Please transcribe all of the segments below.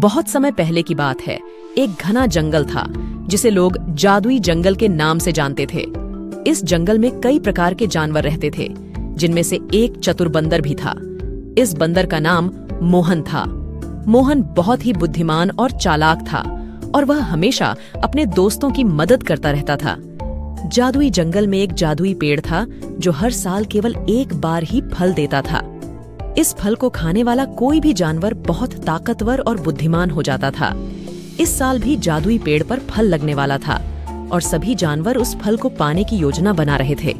बहुत समय पहले की बात है। एक घना जंगल था जिसे लोग जादुई जंगल के नाम से जानते थे। इस जंगल में कई प्रकार के जानवर रहते थे, जिनमें से एक चतुर बंदर भी था। इस बंदर का नाम मोहन था। मोहन बहुत ही बुद्धिमान और चालाक था और वह हमेशा अपने दोस्तों की मदद करता रहता था। जादुई जंगल में एक जादुई पेड़ था जो हर साल केवल एक बार ही फल देता था। इस फल को खाने वाला कोई भी जानवर बहुत ताकतवर और बुद्धिमान हो जाता था। इस साल भी जादुई पेड़ पर फल लगने वाला था और सभी जानवर उस फल को पाने की योजना बना रहे थे।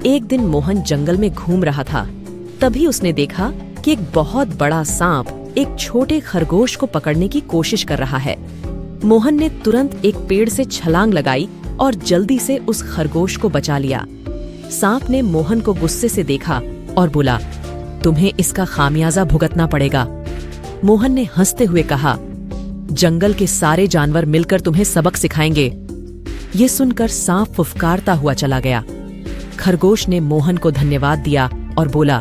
एक दिन मोहन जंगल में घूम रहा था। तभी उसने देखा कि एक बहुत बड़ा सांप एक छोटे खरगोश को पकड़ने की कोशिश कर रहा है। मोहन ने तुरंत एक पेड़ से छलांग लगाई और जल्दी से उस खरगोश को बचा लिया। सांप ने मोहन को गुस्से से देखा और बोला, तुम्हें इसका खामियाजा भुगतना पड़ेगा। मोहन ने हंसते हुए कहा, जंगल के सारे जानवर मिलकर तुम्हें सबक सिखाएंगे। ये सुनकर सांप फुफकारता हुआ चला गया। खरगोश ने मोहन को धन्यवाद दिया और बोला,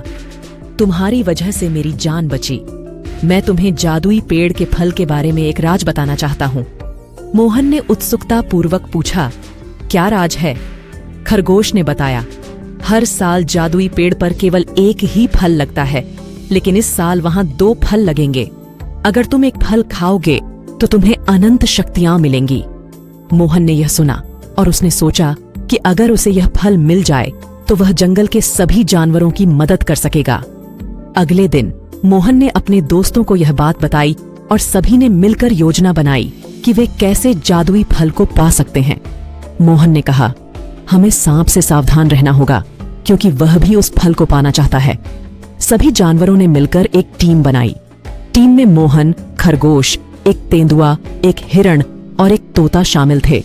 तुम्हारी वजह से मेरी जान बची। मैं तुम्हें जादुई पेड़ के फल के बारे में एक राज बताना चाहता हूँ। मोहन ने उत्सुकता पूर्वक पूछा, क्या राज है? खरगोश ने बताया, हर साल जादुई पेड़ पर केवल एक ही फल लगता है, लेकिन इस साल वहां 2 फल लगेंगे। अगर तुम एक फल खाओगे तो तुम्हें अनंत शक्तियां मिलेंगी। मोहन ने यह सुना और उसने सोचा कि अगर उसे यह फल मिल जाए तो वह जंगल के सभी जानवरों की मदद कर सकेगा। अगले दिन मोहन ने अपने दोस्तों को यह बात बताई और सभी ने मिलकर योजना बनाई कि वे कैसे जादुई फल को पा सकते हैं। मोहन ने कहा, हमें सांप से सावधान रहना होगा क्योंकि वह भी उस फल को पाना चाहता है। सभी जानवरों ने मिलकर एक टीम बनाई। टीम में मोहन, खरगोश, एक तेंदुआ, एक हिरण और एक तोता शामिल थे।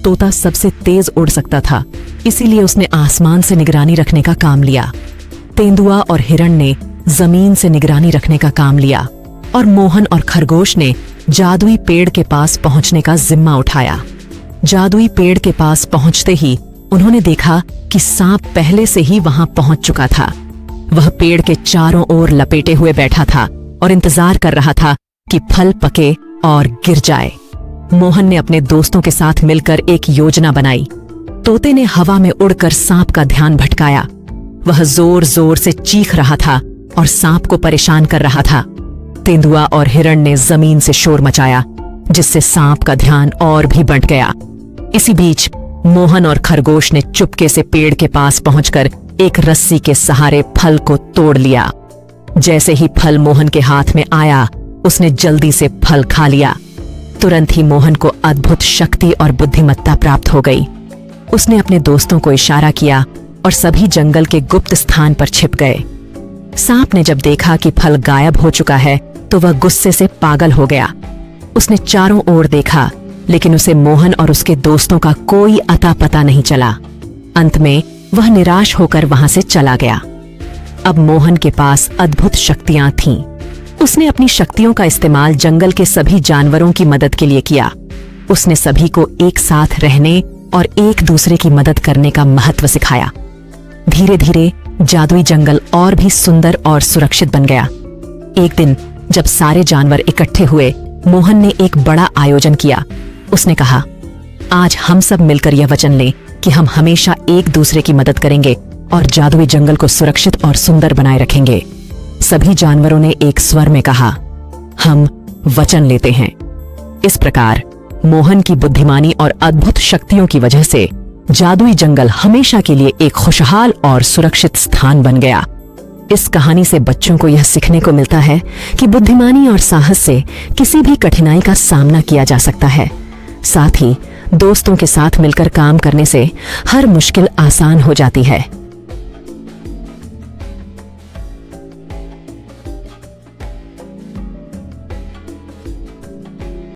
तोता सबसे तेज उड़ सकता था, इसीलिए उसने आसमान से निगरानी रखने का काम लिया। तेंदुआ और हिरण ने जमीन से निगरानी रखने का काम लिया और मोहन और खरगोश ने जादुई पेड़ के पास पहुंचने का जिम्मा उठाया। जादुई पेड़ के पास पहुंचते ही उन्होंने देखा कि सांप पहले से ही वहां पहुंच चुका था। वह पेड़ के चारों ओर लपेटे हुए बैठा था और इंतजार कर रहा था कि फल पके और गिर जाए। मोहन ने अपने दोस्तों के साथ मिलकर एक योजना बनाई। तोते ने हवा में उड़कर सांप का ध्यान भटकाया। वह जोर जोर से चीख रहा था और सांप को परेशान कर रहा था। तेंदुआ और हिरण ने जमीन से शोर मचाया, जिससे सांप का ध्यान और भी बढ़ गया। इसी बीच मोहन और खरगोश ने चुपके से पेड़ के पास पहुंचकर एक रस्सी के सहारे फल को तोड़ लिया। जैसे ही फल मोहन के हाथ में आया, उसने जल्दी से फल खा लिया। तुरंत ही मोहन को अद्भुत शक्ति और बुद्धिमत्ता प्राप्त हो गई। उसने अपने दोस्तों को इशारा किया और सभी जंगल के गुप्त स्थान पर छिप गए। सांप ने जब देखा कि फल गायब हो चुका है तो वह गुस्से से पागल हो गया। उसने चारों ओर देखा, लेकिन उसे मोहन और उसके दोस्तों का कोई अता पता नहीं चला। अंत में वह निराश होकर वहां से चला गया। अब मोहन के पास अद्भुत शक्तियां थीं। उसने अपनी शक्तियों का इस्तेमाल जंगल के सभी जानवरों की मदद के लिए किया। उसने सभी को एक साथ रहने और एक दूसरे की मदद करने का महत्व सिखाया। धीरे धीरे जादुई जंगल और भी सुंदर और सुरक्षित बन गया। एक दिन जब सारे जानवर इकट्ठे हुए, मोहन ने एक बड़ा आयोजन किया। उसने कहा, आज हम सब मिलकर यह वचन लें कि हम हमेशा एक दूसरे की मदद करेंगे और जादुई जंगल को सुरक्षित और सुंदर बनाए रखेंगे। सभी जानवरों ने एक स्वर में कहा, हम वचन लेते हैं। इस प्रकार मोहन की बुद्धिमानी और अद्भुत शक्तियों की वजह से जादुई जंगल हमेशा के लिए एक खुशहाल और सुरक्षित स्थान बन गया। इस कहानी से बच्चों को यह सीखने को मिलता है कि बुद्धिमानी और साहस से किसी भी कठिनाई का सामना किया जा सकता है। साथ ही दोस्तों के साथ मिलकर काम करने से हर मुश्किल आसान हो जाती है।